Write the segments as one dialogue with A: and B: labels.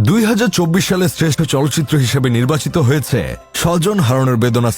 A: 2024 সালে শ্রেষ্ঠ চলচ্চিত্র হিসেবে নির্বাচিত হয়েছে স্বজন হারানোর বেদনা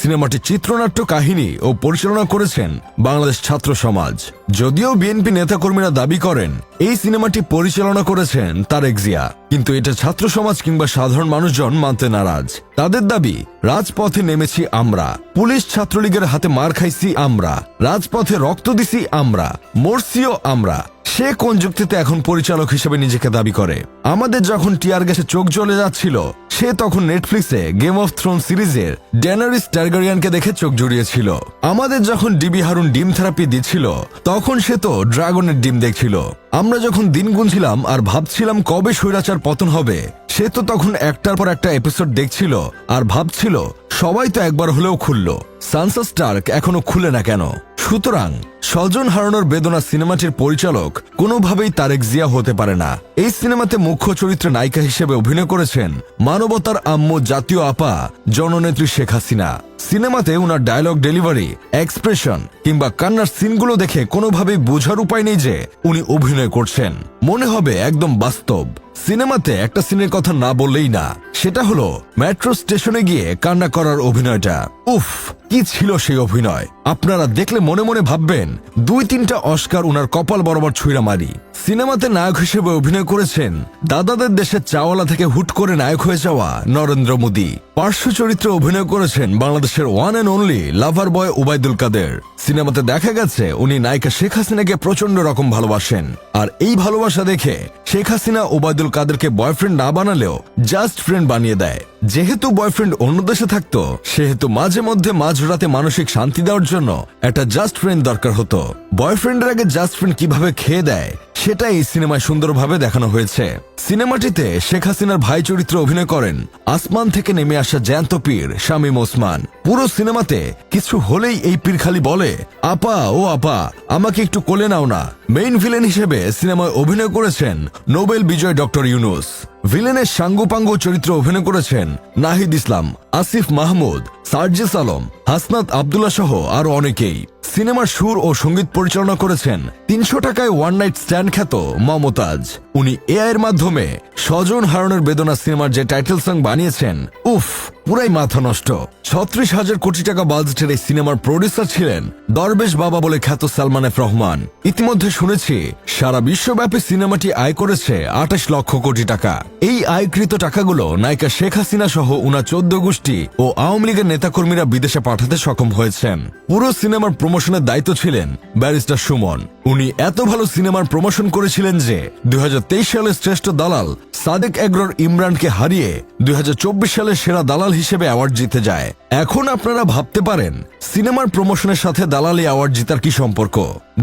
A: সিনেমাটি চিত্রনাট্য কাহিনী ও পরিচালনা করেছেন বাংলাদেশ ছাত্র সমাজ। যদিও বিএনপি নেতাকর্মীরা দাবি করেন এই সিনেমাটি পরিচালনা করেছেন তারেক জিয়া, কিন্তু এটা ছাত্র সমাজ কিংবা সাধারণ মানুষজন মানতে নারাজ। তাদের দাবি, রাজপথে নেমেছি আমরা, পুলিশ ছাত্রলীগের হাতে মার খাইছি আমরা, রাজপথে রক্ত দিছি আমরা, মরছিও আমরা। সে কোন যুক্তিতে এখন পরিচালক হিসেবে নিজেকে দাবি করে? আমাদের যখন টিয়ার গ্যাসে চোখ জ্বলে যাচ্ছিল, সে তখন নেটফ্লিক্সে গেম অফ থ্রোন সিরিজের ড্যানারিস টারগারিয়ানকে দেখে চোখ জুড়িয়েছিল। আমাদের যখন ডিবি হারুন ডিম থেরাপি দিচ্ছিল, তখন সে তো ড্রাগনের ডিম দেখছিল। আমরা যখন দিন গুনছিলাম আর ভাবছিলাম কবে স্বৈরাচার পতন হবে, সে তো তখন একটার পর একটা এপিসোড দেখছিল আর ভাবছিল সবাই তো একবার হলেও খুলল, সানসা স্টার্ক এখনো খুলে না কেন? সুতরাং স্বজন হারানোর বেদনা সিনেমাটির পরিচালক কোনোভাবেই তারেক জিয়া হতে পারে না। এই সিনেমাতে মুখ্য চরিত্রে নায়িকা হিসেবে অভিনয় করেছেন মানবতার আম্মু জাতীয় আপা জননেত্রী শেখ হাসিনা। সিনেমাতে উনার ডায়লগ ডেলিভারি, এক্সপ্রেশন কিংবা কান্নার সিনগুলো দেখে কোনোভাবেই বোঝার উপায় নেই যে উনি অভিনয় করছেন। মনে হবে একদম বাস্তব। সিনেমাতে একটা সিনের কথা না বললেই না, সেটা হলো মেট্রো স্টেশনে গিয়ে কান্না করার অভিনয়টা। উফ, কি ছিল সেই অভিনয়! আপনারা দেখলে মনে মনে ভাববেন 2-3টা অস্কার উনার কপাল বরাবর ছুঁড়া মারি। সিনেমাতে নায়ক হিসেবে অভিনয় করেছেন দাদাদের দেশের চাওয়ালা থেকে হুট করে নায়ক হয়ে যাওয়া নরেন্দ্র মোদী। পার্শ্ব চরিত্রে অভিনয় করেছেন বাংলাদেশের ওয়ান অ্যান্ড অনলি লাভার বয় ওবায়দুল কাদের। সিনেমাতে দেখা গেছে উনি নায়িকা শেখ হাসিনাকে প্রচন্ড রকম ভালোবাসেন, আর এই ভালোবাসা দেখে শেখ হাসিনা ওবায়দুল কাদেরকে বয়ফ্রেন্ড না বানালেও জাস্ট ফ্রেন্ড বানিয়ে দেয়। যেহেতু বয়ফ্রেন্ড অন্য দেশে থাকতো, সেহেতু মাঝে মধ্যে মাঝরাতে মানসিক শান্তি দেওয়ার জন্য একটা জাস্ট ফ্রেন্ড দরকার হতো। বয়ফ্রেন্ডের আগে জাস্ট ফ্রেন্ড কিভাবে খেয়ে দেয়, সেটা এই সিনেমায় সুন্দরভাবে দেখানো হয়েছে। সিনেমাটিতে শেখ হাসিনার ভাই চরিত্রে অভিনয় করেন আসমান থেকে নেমে আসা জ্যান্ত পীর শামীম ওসমান। পুরো সিনেমাতে কিছু হলেই এই পীর খালি বলে, আপা ও আপা, আমাকে একটু কোলে নাও না। মেইন ভিলেন হিসেবে সিনেমায় অভিনয় করেছেন নোবেল বিজয় ডক্টর ইউনুস। ভিলেনের সাঙ্গুপাঙ্গু চরিত্রে অভিনয় করেছেন নাহিদ ইসলাম, আসিফ মাহমুদ, সার্জিস আলম, হাসনাত আবদুল্লাহ সহ আরো অনেকেই। সিনেমার সুর ও সঙ্গীত পরিচালনা করেছেন 300 টাকায় ওয়ান নাইট স্ট্যান্ড খ্যাত মমতাজ। উনি এআই এর মাধ্যমে স্বজন হারানোর বেদনা সিনেমার যে টাইটেল সং বানিয়েছেন, উফ, পুরাই মাথা নষ্ট। 36,000 কোটি টাকা বাজেটের এই সিনেমার প্রডিউসার ছিলেন দরবেশ বাবা বলে খ্যাত সালমান এফ রহমান। ইতিমধ্যে শুনেছি সারা বিশ্বব্যাপী সিনেমাটি আয় করেছে 28 লক্ষ কোটি টাকা। এই আয়কৃত টাকাগুলো নায়িকা শেখ হাসিনা সহ উনার 14 গোষ্ঠী ও আওয়ামী লীগের নেতাকর্মীরা বিদেশে পাঠাতে সক্ষম হয়েছেন। পুরো সিনেমার প্রমোশনের দায়িত্ব ছিলেন ব্যারিস্টার সুমন। উনি এত ভালো সিনেমার প্রমোশন করেছিলেন যে 2023 সালের শ্রেষ্ঠ দালাল সাদেক এগ্রোর ইমরানকে হারিয়ে 2024 সালের সেরা দালাল হিসেবে অ্যাওয়ার্ড জিতে যায়। এখন আপনারা ভাবতে পারেন সিনেমার প্রমোশনের সাথে দালালি অ্যাওয়ার্ড জিতার কি সম্পর্ক?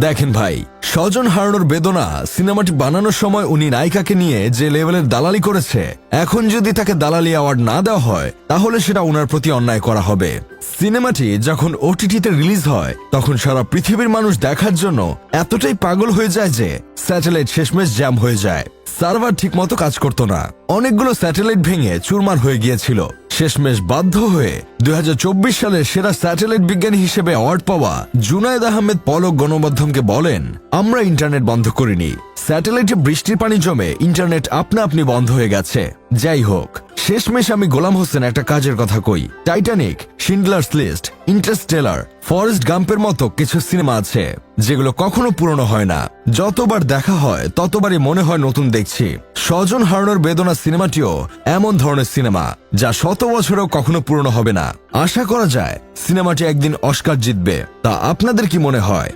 A: দেখেন ভাই, স্বজন হারানোর বেদনা সিনেমাটি বানানোর সময় উনি নায়িকাকে নিয়ে যে লেভেলের দালালি করেছে, এখন যদি তাকে দালালি অ্যাওয়ার্ড না দেওয়া হয়, তাহলে সেটা উনার প্রতি অন্যায় করা হবে। সিনেমাটি যখন ওটিটিতে রিলিজ হয়, তখন সারা পৃথিবীর মানুষ দেখার জন্য এতটাই পাগল হয়ে যায় যে স্যাটেলাইট শেষমেশ জ্যাম হয়ে যায়। সার্ভার ঠিক মতো কাজ করতো না, অনেকগুলো স্যাটেলাইট ভেঙে চুরমার হয়ে গিয়েছিল। শেষমেশ বাধ্য হয়ে 2024 সালে সেরা স্যাটেলাইট বিজ্ঞানী হিসেবে অ্যাওয়ার্ড পাওয়া জুনায়েদ আহমেদ পলক গণমাধ্যমকে বলেন, আমরা ইন্টারনেট বন্ধ করিনি, স্যাটেলাইটে বৃষ্টির পানি জমে ইন্টারনেট আপনা আপনি বন্ধ হয়ে গেছে। যাই হোক, শেষমেশ আমি গোলাম হোসেন একটা কাজের কথা কই। Titanic, Schindler's list, Interstellar, Forrest গাম্পের মতো কিছু সিনেমা আছে যেগুলো কখনো পুরনো হয় না। যতবার দেখা হয় ততবারই মনে হয় নতুন দেখছি। স্বজন হারানোর বেদনা সিনেমাটিও এমন ধরনের সিনেমা যা 100 বছরেও কখনো পুরনো হবে না। আশা করা যায় সিনেমাটি একদিন অস্কার জিতবে। তা আপনাদের কি মনে হয়?